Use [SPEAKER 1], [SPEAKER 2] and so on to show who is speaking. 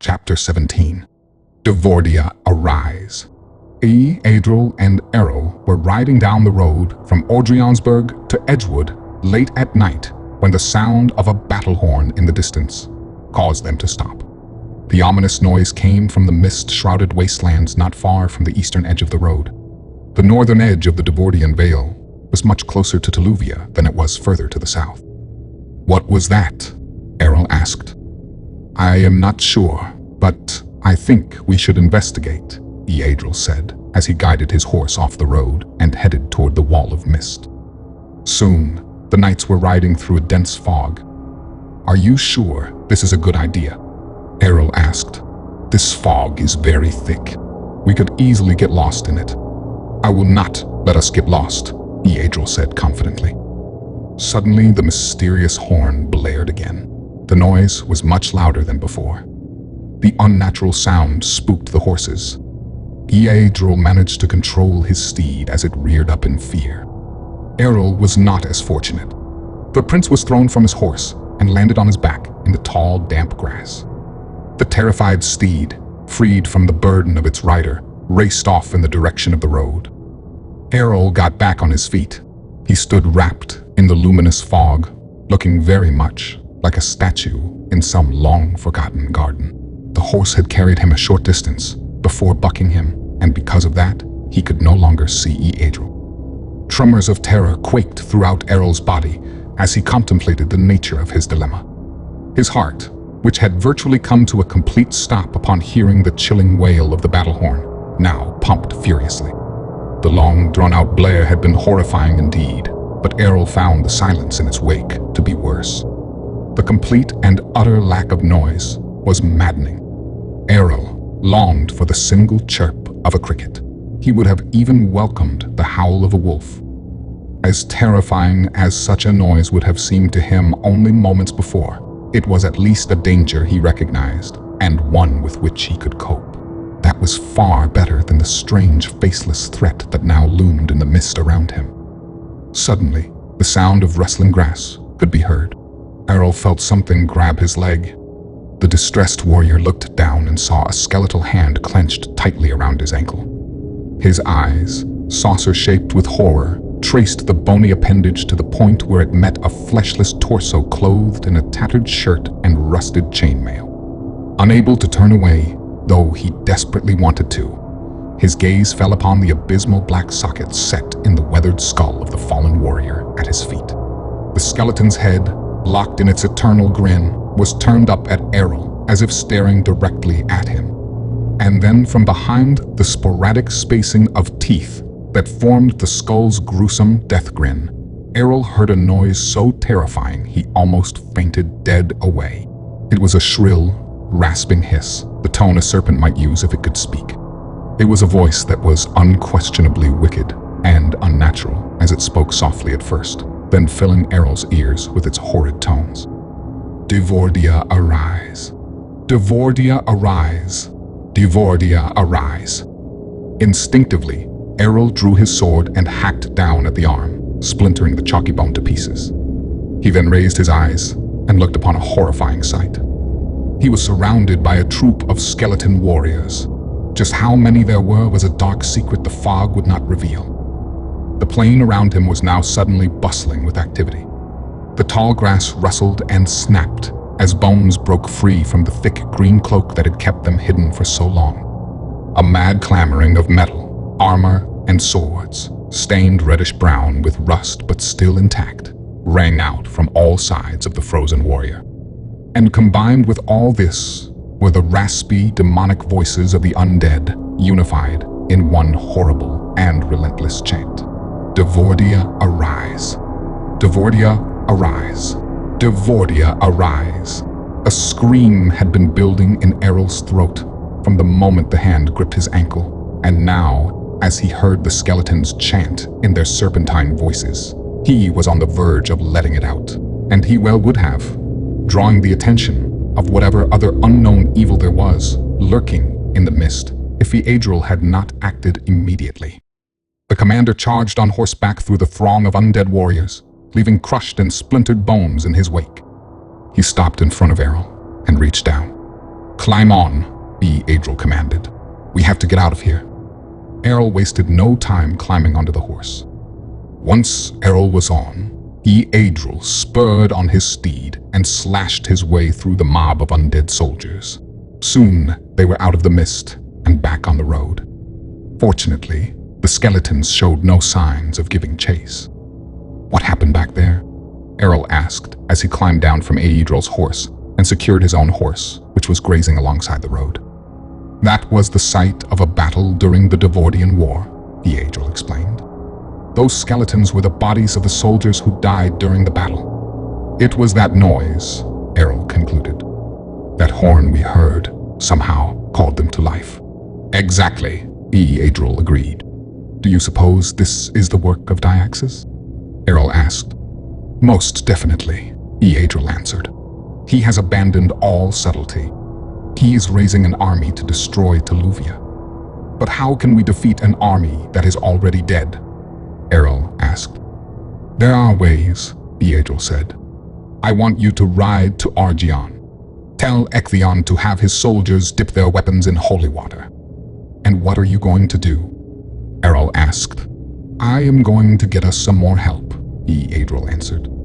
[SPEAKER 1] Chapter 17. Devordia Arise. Adril and Errol were riding down the road from Ordriansburg to Edgewood late at night when the sound of a battle horn in the distance caused them to stop. The ominous noise came from the mist-shrouded wastelands not far from the eastern edge of the road. The northern edge of the Devordian Vale was much closer to Teluvia than it was further to the south. "What was that?" Errol asked. "I am not sure, but I think we should investigate," Adril said as he guided his horse off the road and headed toward the wall of mist. Soon, the knights were riding through a dense fog. "Are you sure this is a good idea?" Errol asked. "This fog is very thick. We could easily get lost in it." "I will not let us get lost," Adril said confidently. Suddenly, the mysterious horn blared again. The noise was much louder than before. The unnatural sound spooked the horses. Adril managed to control his steed as it reared up in fear. Errol was not as fortunate. The prince was thrown from his horse and landed on his back in the tall, damp grass. The terrified steed, freed from the burden of its rider, raced off in the direction of the road. Errol got back on his feet. He stood wrapped in the luminous fog, looking very much like a statue in some long-forgotten garden. The horse had carried him a short distance before bucking him, and because of that, he could no longer see Adril. Tremors of terror quaked throughout Errol's body as he contemplated the nature of his dilemma. His heart, which had virtually come to a complete stop upon hearing the chilling wail of the battle horn, now pumped furiously. The long, drawn-out blare had been horrifying indeed, but Errol found the silence in its wake to be worse. The complete and utter lack of noise was maddening. Errol longed for the single chirp of a cricket. He would have even welcomed the howl of a wolf. As terrifying as such a noise would have seemed to him only moments before, it was at least a danger he recognized, and one with which he could cope. That was far better than the strange, faceless threat that now loomed in the mist around him. Suddenly, the sound of rustling grass could be heard. Errol felt something grab his leg. The distressed warrior looked down and saw a skeletal hand clenched tightly around his ankle. His eyes, saucer-shaped with horror, traced the bony appendage to the point where it met a fleshless torso clothed in a tattered shirt and rusted chainmail. Unable to turn away, though he desperately wanted to, his gaze fell upon the abysmal black socket set in the weathered skull of the fallen warrior at his feet. The skeleton's head, locked in its eternal grin, was turned up at Errol as if staring directly at him. And then from behind the sporadic spacing of teeth that formed the skull's gruesome death grin, Errol heard a noise so terrifying he almost fainted dead away. It was a shrill, rasping hiss, the tone a serpent might use if it could speak. It was a voice that was unquestionably wicked and unnatural as it spoke softly at first, then filling Errol's ears with its horrid tones. "Devordia arise. Devordia arise. Devordia arise." Instinctively, Errol drew his sword and hacked down at the arm, splintering the chalky bone to pieces. He then raised his eyes and looked upon a horrifying sight. He was surrounded by a troop of skeleton warriors. Just how many there were was a dark secret the fog would not reveal. The plain around him was now suddenly bustling with activity. The tall grass rustled and snapped as bones broke free from the thick green cloak that had kept them hidden for so long. A mad clamoring of metal, armor, and swords, stained reddish-brown with rust but still intact, rang out from all sides of the frozen warrior. And combined with all this were the raspy, demonic voices of the undead, unified in one horrible and relentless chant. "Devordia arise. Devordia arise. Devordia arise." A scream had been building in Errol's throat from the moment the hand gripped his ankle, and now, as he heard the skeletons chant in their serpentine voices, he was on the verge of letting it out, and he well would have, drawing the attention of whatever other unknown evil there was lurking in the mist if Adril had not acted immediately. The commander charged on horseback through the throng of undead warriors, leaving crushed and splintered bones in his wake. He stopped in front of Errol and reached down. Climb on, B. Adriel commanded. We have to get out of here. Errol wasted no time climbing onto the horse. Once Errol was on, Adriel spurred on his steed and slashed his way through the mob of undead soldiers. Soon they were out of the mist and back on the road. Fortunately, the skeletons showed no signs of giving chase. What happened back there? Errol asked as he climbed down from Adriel's horse and secured his own horse, which was grazing alongside the road. That was the site of a battle during the Devordian War, Adriel explained. Those skeletons were the bodies of the soldiers who died during the battle. It was that noise, Errol concluded. That horn we heard somehow called them to life. Exactly, Adriel agreed. Do you suppose this is the work of Diaxis? Errol asked. Most definitely, Adriel answered. He has abandoned all subtlety. He is raising an army to destroy Teluvia. But how can we defeat an army that is already dead? Errol asked. There are ways, Adriel said. I want you to ride to Argion. Tell Echthion to have his soldiers dip their weapons in holy water. And what are you going to do? Errol asked. I am going to get us some more help, Adriel answered.